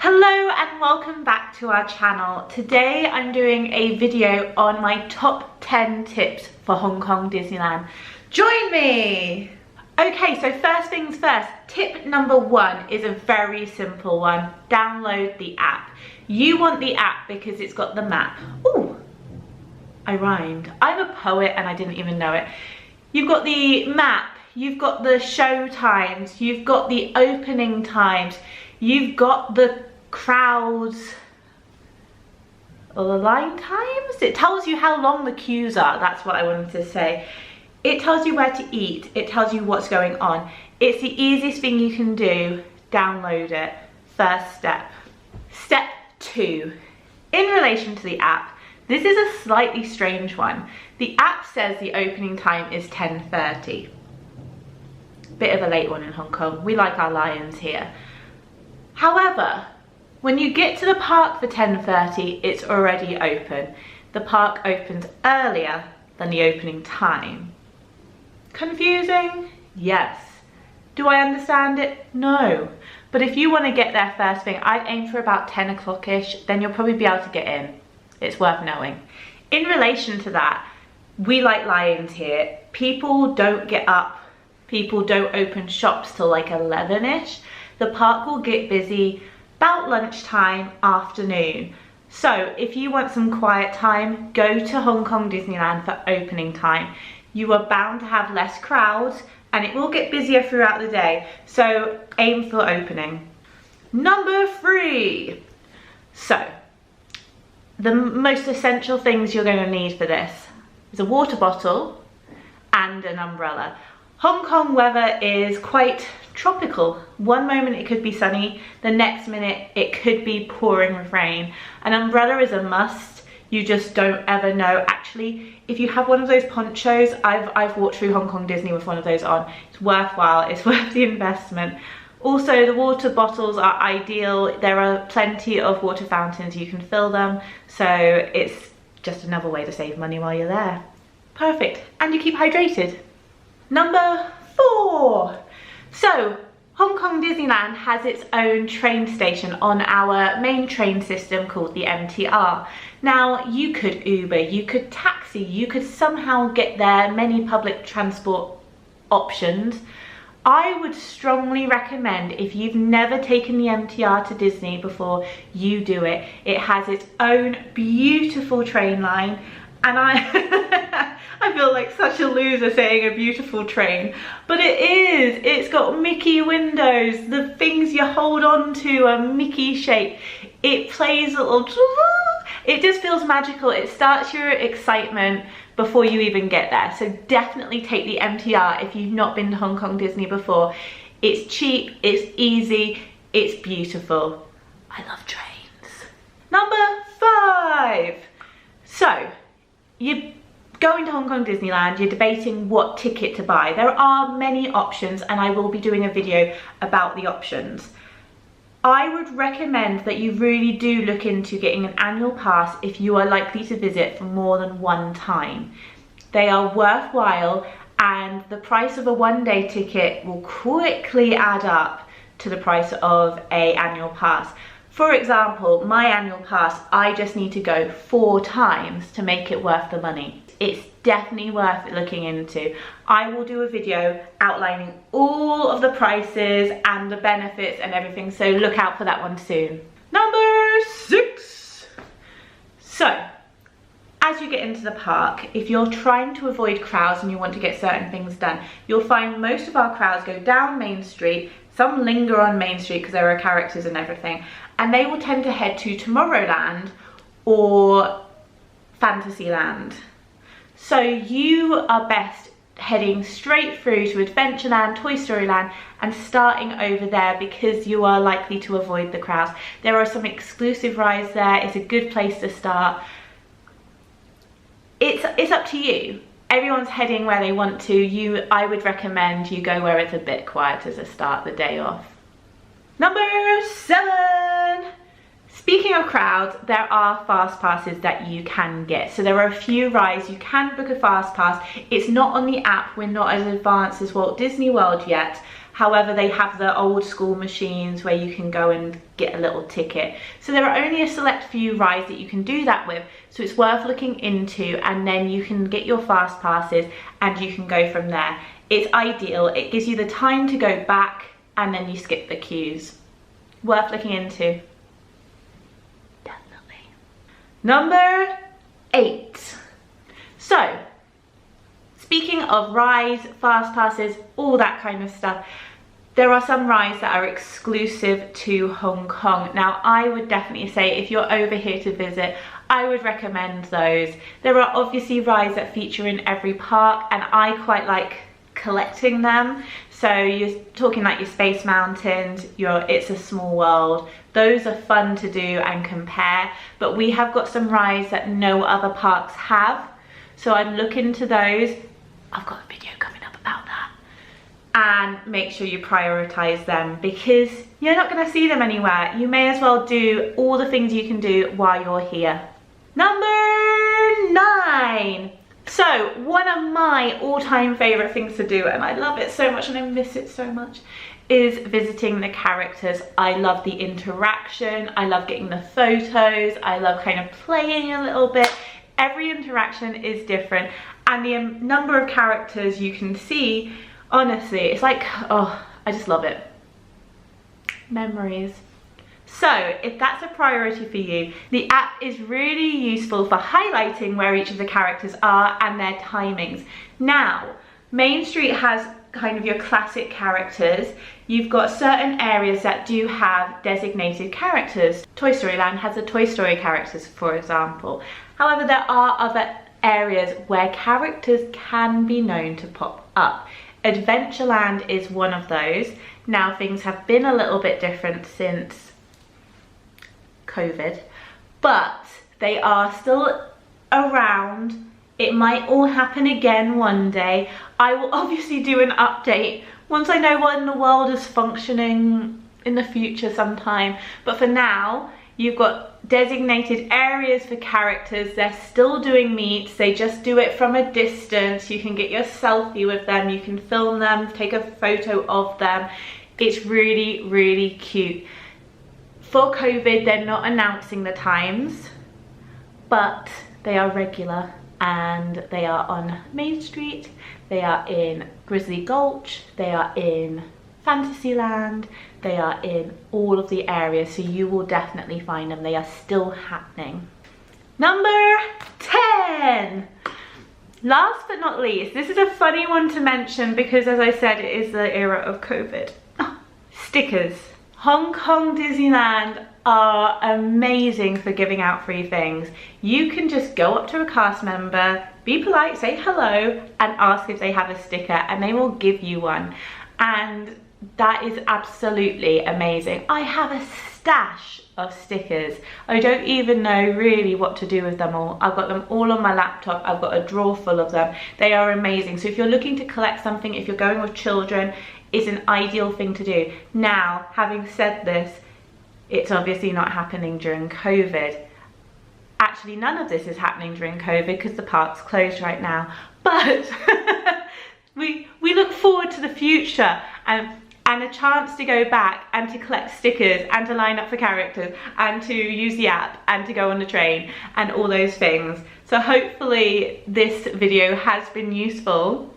Hello and welcome back to our channel. Today I'm doing a video on my top 10 tips for Hong Kong Disneyland. Join me! Okay, so first things first, tip number 1 is a very simple one. Download the app. You want the app because it's got the map. Ooh, I rhymed. I'm a poet and I didn't even know it. You've got the map, you've got the show times, you've got the opening times, you've got the crowds or the line times. It tells you how long the queues are. That's what I wanted to say. It tells you where to eat. It tells you what's going on. It's the easiest thing you can do. Download it. First step. Step 2. In relation to the app, this is a slightly strange one. The app says the opening time is 10:30. Bit of a late one in Hong Kong. We like our lions here. However, when you get to the park for 10:30, it's already open. The park opens earlier than the opening time. Confusing? Yes. Do I understand it? No. But if you want to get there first thing, I'd aim for about 10 o'clock-ish, then you'll probably be able to get in. It's worth knowing. In relation to that, we like lions here. People don't get up. People don't open shops till like 11-ish. The park will get busy about lunchtime, afternoon. So if you want some quiet time, go to Hong Kong Disneyland for opening time. You are bound to have less crowds and it will get busier throughout the day. So aim for opening. Number 3. So the most essential things you're going to need for this is a water bottle and an umbrella. Hong Kong weather is quite tropical. One moment it could be sunny, the next minute it could be pouring with rain. An umbrella is a must. You just don't ever know. Actually, if you have one of those ponchos, I've walked through Hong Kong Disney with one of those on. It's worthwhile, it's worth the investment. Also, the water bottles are ideal. There are plenty of water fountains, you can fill them. So it's just another way to save money while you're there. Perfect, and you keep hydrated. Number 4. So, Hong Kong Disneyland has its own train station on our main train system called the MTR. Now, you could Uber, you could taxi, you could somehow get there, many public transport options. I would strongly recommend, if you've never taken the MTR to Disney before, you do it. It has its own beautiful train line. And I feel like such a loser saying a beautiful train, but it is. It's got Mickey windows. The things you hold on to are Mickey shaped. It plays a little, it just feels magical. It starts your excitement before you even get there. So definitely take the MTR if you've not been to Hong Kong Disney before. It's cheap, it's easy, it's beautiful. I love trains. Number 5. So, you're going to Hong Kong Disneyland, you're debating what ticket to buy. There are many options and I will be doing a video about the options. I would recommend that you really do look into getting an annual pass if you are likely to visit for more than one time. They are worthwhile and the price of a one-day ticket will quickly add up to the price of an annual pass. For example, my annual pass, I just need to go 4 times to make it worth the money. It's definitely worth looking into. I will do a video outlining all of the prices and the benefits and everything, so look out for that one soon. Number 6. So, as you get into the park, if you're trying to avoid crowds and you want to get certain things done, you'll find most of our crowds go down Main Street. Some linger on Main Street because there are characters and everything, and they will tend to head to Tomorrowland or Fantasyland. So you are best heading straight through to Adventureland, Toy Story Land, and starting over there because you are likely to avoid the crowds. There are some exclusive rides there. It's a good place to start. It's up to you. Everyone's heading where they want to. I would recommend you go where it's a bit quieter to start the day off. Number 7. Speaking of crowds, there are fast passes that you can get. So there are a few rides you can book a fast pass. It's not on the app. We're not as advanced as Walt Disney World yet. However, they have the old school machines where you can go and get a little ticket. So there are only a select few rides that you can do that with. So it's worth looking into, and then you can get your fast passes and you can go from there. It's ideal. It gives you the time to go back and then you skip the queues. Worth looking into. Definitely. Number 8. So, speaking of rides, fast passes, all that kind of stuff, there are some rides that are exclusive to Hong Kong. Now, I would definitely say if you're over here to visit, I would recommend those. There are obviously rides that feature in every park, and I quite like collecting them. So you're talking like your Space Mountains, your It's a Small World. Those are fun to do and compare, but we have got some rides that no other parks have. So I'd look into those. I've got a video coming up about that. And make sure you prioritize them because you're not going to see them anywhere. You may as well do all the things you can do while you're here. Number 9. So one of my all-time favorite things to do, and I love it so much and I miss it so much, is visiting the characters. I love the interaction. I love getting the photos. I love kind of playing a little bit. Every interaction is different, and the number of characters you can see, honestly, it's like, oh, I just love it. Memories. So if that's a priority for you, the app is really useful for highlighting where each of the characters are and their timings. Now, Main Street has kind of your classic characters. You've got certain areas that do have designated characters. Toy Story Land has the Toy Story characters, for example. However, there are other areas where characters can be known to pop up. Adventureland is one of those. Now, things have been a little bit different since COVID, but they are still around. It might all happen again one day. I will obviously do an update once I know when the world is functioning in the future sometime. But for now, you've got designated areas for characters. They're still doing meets. They just do it from a distance. You can get your selfie with them. You can film them, take a photo of them. It's really, really cute. For COVID, they're not announcing the times, but they are regular, and they are on Main Street, they are in Grizzly Gulch, they are in Fantasyland, they are in all of the areas, so you will definitely find them. They are still happening. Number 10. Last but not least, this is a funny one to mention because, as I said, it is the era of COVID. Stickers. Hong Kong Disneyland are amazing for giving out free things. You can just go up to a cast member, be polite, say hello, and ask if they have a sticker, and they will give you one. And that is absolutely amazing. I have a stash of stickers. I don't even know really what to do with them all. I've got them all on my laptop. I've got a drawer full of them. They are amazing. So if you're looking to collect something, if you're going with children, it's an ideal thing to do. Now, having said this, it's obviously not happening during COVID. Actually, none of this is happening during COVID because the park's closed right now. But we look forward to the future and a chance to go back and to collect stickers and to line up for characters and to use the app and to go on the train and all those things. So hopefully this video has been useful,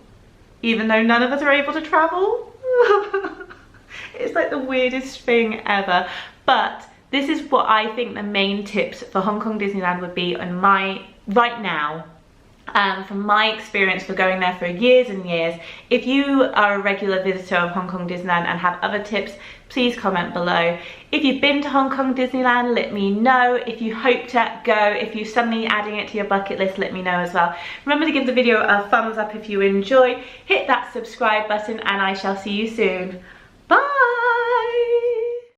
even though none of us are able to travel. It's like the weirdest thing ever, but this is what I think the main tips for Hong Kong Disneyland would be on my right now. From my experience for going there for years and years. If you are a regular visitor of Hong Kong Disneyland and have other tips, please comment below. If you've been to Hong Kong Disneyland, let me know. If you hope to go, if you're suddenly adding it to your bucket list, let me know as well. Remember to give the video a thumbs up if you enjoy. Hit that subscribe button and I shall see you soon.